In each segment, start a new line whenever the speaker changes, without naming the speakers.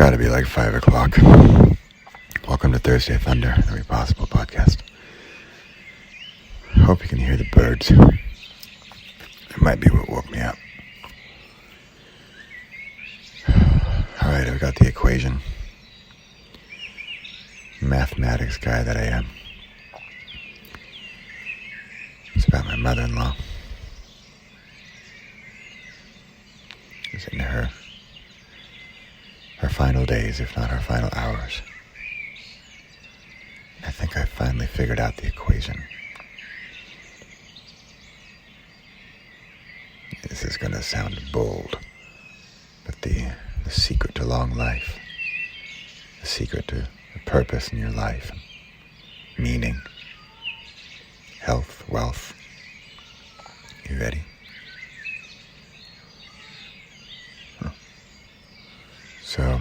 gotta be like 5 o'clock. Welcome to Thursday Thunder, Every Possible podcast. Hope you can hear the birds. It might be what woke me up. Alright, I've got the equation. Mathematics guy that I am. It's about my mother-in-law. It's in her final days, if not her final hours. I think I finally figured out the equation. This is going to sound bold, but the secret to long life, the secret to the purpose in your life, meaning, health, wealth. You ready? So,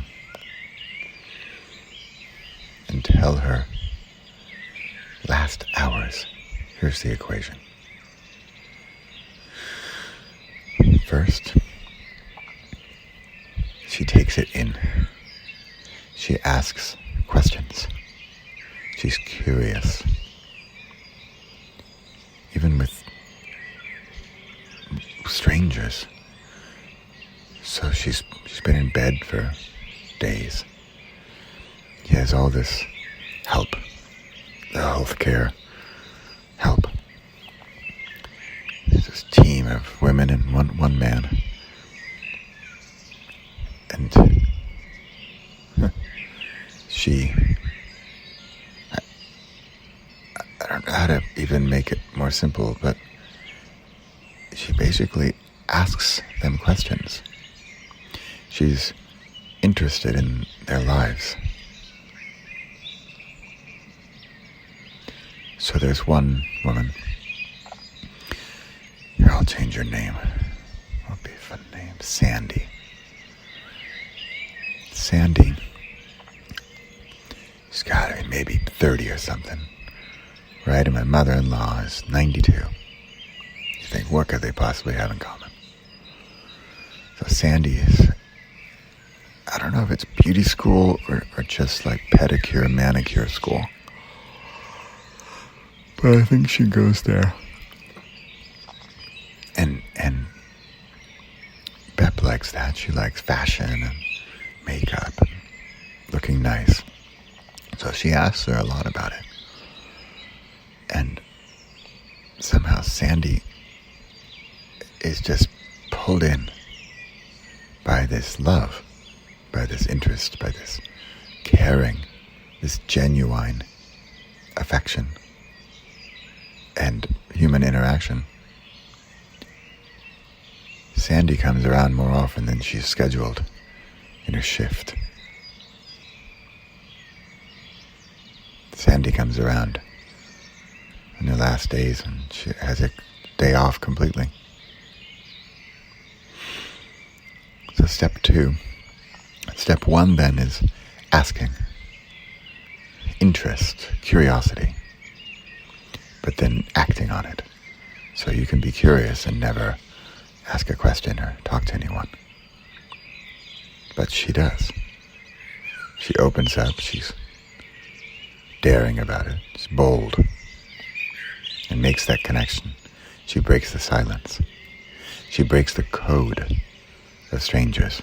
until her last hours, here's the equation. First, she takes it in. She asks questions. She's curious. Even with strangers. So she's been in bed for days. She has all this help, the healthcare help. There's this team of women and one man. And I don't know how to even make it more simple, but she basically asks them questions. She's interested in their lives. So there's one woman. Here, I'll change her name. What'll be a fun name? Sandy. Sandy. She's got to be maybe 30 or something. Right? And my mother-in-law is 92. You think, what could they possibly have in common? So Sandy is, I don't know if it's beauty school or just like pedicure, manicure school. But I think she goes there. And Pep likes that. She likes fashion and makeup and looking nice. So she asks her a lot about it. And somehow Sandy is just pulled in by this love, by this interest, by this caring, this genuine affection and human interaction. Sandy comes around more often than she's scheduled in her shift. Sandy comes around in her last days and she has a day off completely. So step 2. Step 1 then is asking. Interest, curiosity. But then acting on it. So you can be curious and never ask a question or talk to anyone. But she does. She opens up, she's daring about it, she's bold, and makes that connection. She breaks the silence. She breaks the code of strangers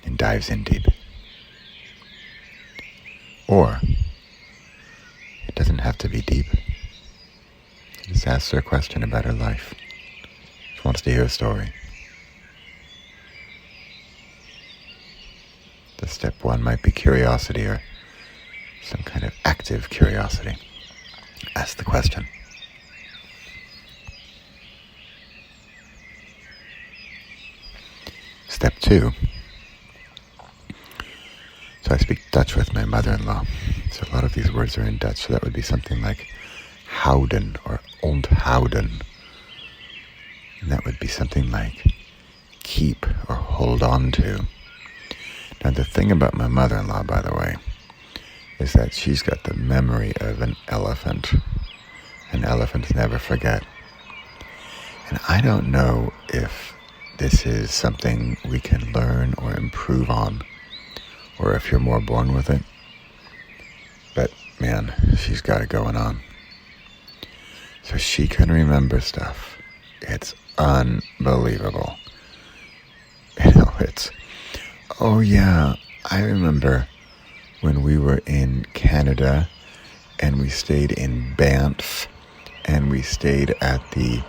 and dives in deep. Or it doesn't have to be deep. Just asks her a question about her life. She wants to hear a story. The step 1 might be curiosity or some kind of active curiosity. Ask the question. Step 2. So I speak Dutch with my mother-in-law. So a lot of these words are in Dutch. So that would be something like houden or onthouden. And that would be something like keep or hold on to. Now the thing about my mother-in-law, by the way, is that she's got the memory of an elephant. And elephants never forget. And I don't know if this is something we can learn or improve on, or if you're more born with it. But man, she's got it going on. So she can remember stuff. It's unbelievable. It's, oh yeah, I remember when we were in Canada and we stayed in Banff and we stayed at the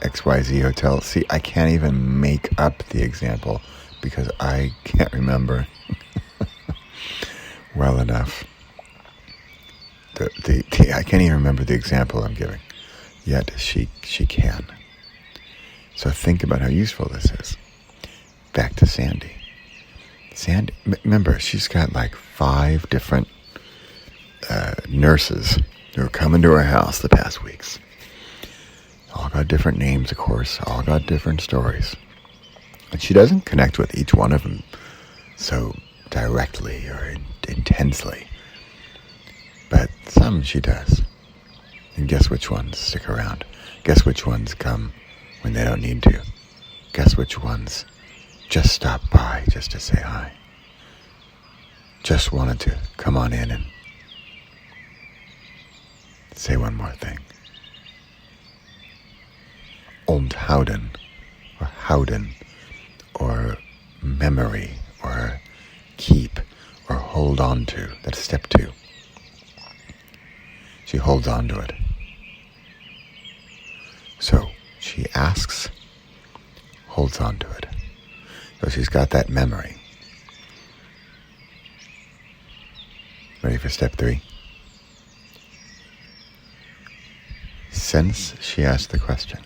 XYZ hotel. See, I can't even make up the example because I can't remember well enough. I can't even remember the example I'm giving, yet she can. So think about how useful this is. Back to Sandy. Sandy, remember, she's got like 5 different nurses who are coming to her house the past weeks. All got different names, of course, all got different stories. And she doesn't connect with each one of them so directly or intensely. But some she does. And guess which ones stick around? Guess which ones come when they don't need to? Guess which ones just stop by just to say hi? Just wanted to come on in and say one more thing. Onthouden, or houden, or memory, or keep, or hold on to. That's step 2. She holds on to it. So she asks, holds on to it. So she's got that memory. Ready for step 3? Since she asked the question,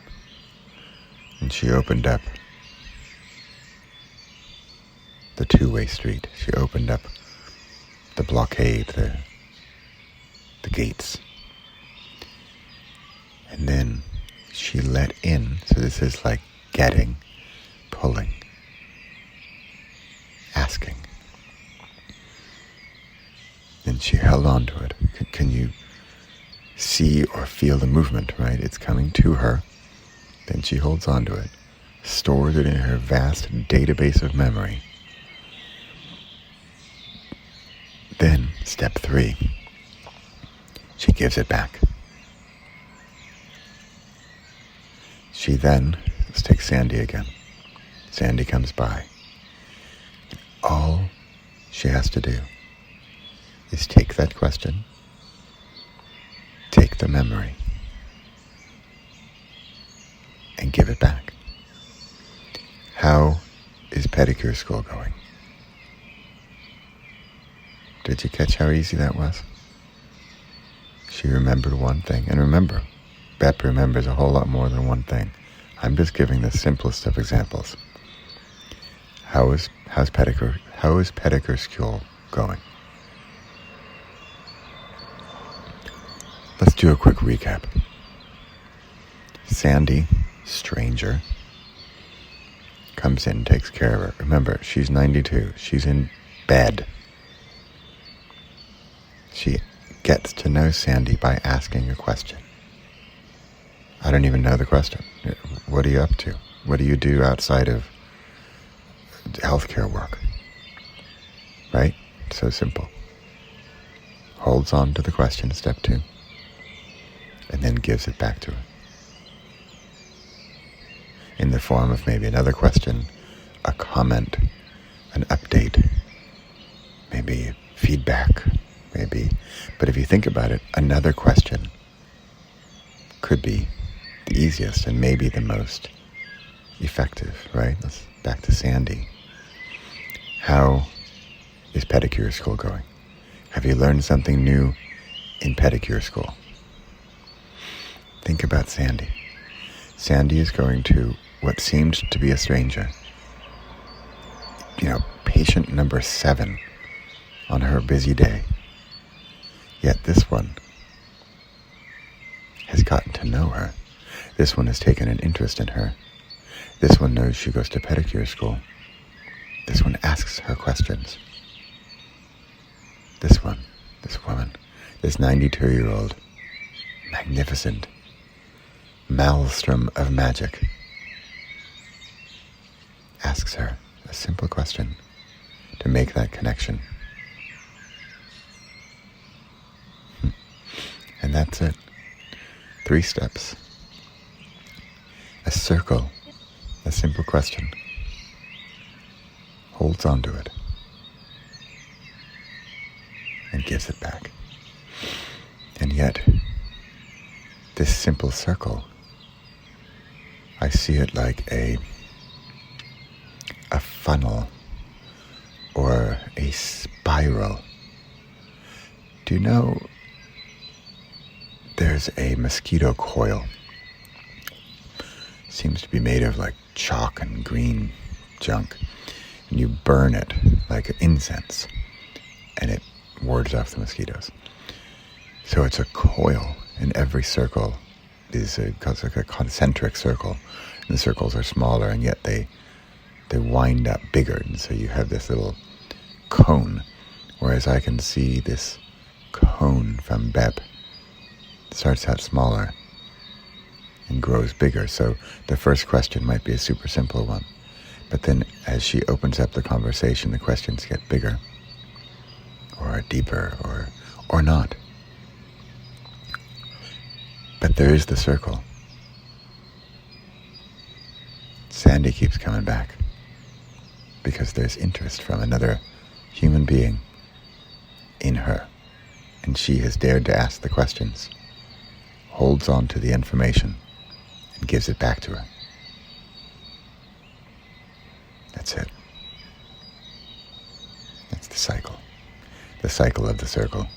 and she opened up the two-way street, she opened up the blockade, the gates. And then she let in, so this is like getting, pulling, asking. And she held on to it. Can you see or feel the movement, right? It's coming to her. Then she holds on to it, stores it in her vast database of memory. Then, step 3, she gives it back. She then, let's take Sandy again. Sandy comes by. All she has to do is take that question, take the memory, and give it back. How is pedicure school going? Did you catch how easy that was? She remembered one thing. And remember, Bep remembers a whole lot more than one thing. I'm just giving the simplest of examples. How is pedicure school going? Let's do a quick recap. Sandy, stranger, comes in, takes care of her. Remember, she's 92. She's in bed. She gets to know Sandy by asking a question. I don't even know the question. What are you up to? What do you do outside of healthcare work? Right? So simple. Holds on to the question, step 2, and then gives it back to her. In the form of maybe another question, a comment, an update, maybe feedback, maybe. But if you think about it, another question could be the easiest and maybe the most effective, right? Let's back to Sandy. How is pedicure school going? Have you learned something new in pedicure school? Think about Sandy. Sandy is going to what seemed to be a stranger. Patient number 7 on her busy day. Yet this one has gotten to know her. This one has taken an interest in her. This one knows she goes to pedicure school. This one asks her questions. This woman, this 92-year-old, magnificent maelstrom of magic, asks her a simple question to make that connection. And that's it. 3 steps. A circle, a simple question, holds on to it, and gives it back. And yet, this simple circle, I see it like a funnel or a spiral. Do you know there's a mosquito coil? Seems to be made of like chalk and green junk. And you burn it like incense, and it wards off the mosquitoes. So it's a coil, and every circle is like a concentric circle. And the circles are smaller, and yet they wind up bigger. And so you have this little cone, whereas I can see this cone from Bep. It starts out smaller and grows bigger. So the first question might be a super simple one. But then as she opens up the conversation, the questions get bigger or deeper or not. But there is the circle. Sandy keeps coming back because there's interest from another human being in her. And she has dared to ask the questions, holds on to the information, and gives it back to her. That's it. That's the cycle of the circle.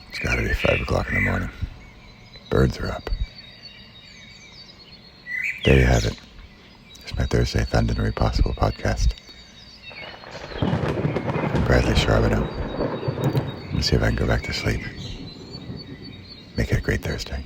It's got to be 5 o'clock in the morning. Birds are up. There you have it. It's my Thursday Thundering Possible podcast. I'm Bradley Charbonneau. Let's see if I can go back to sleep. Make it a great Thursday.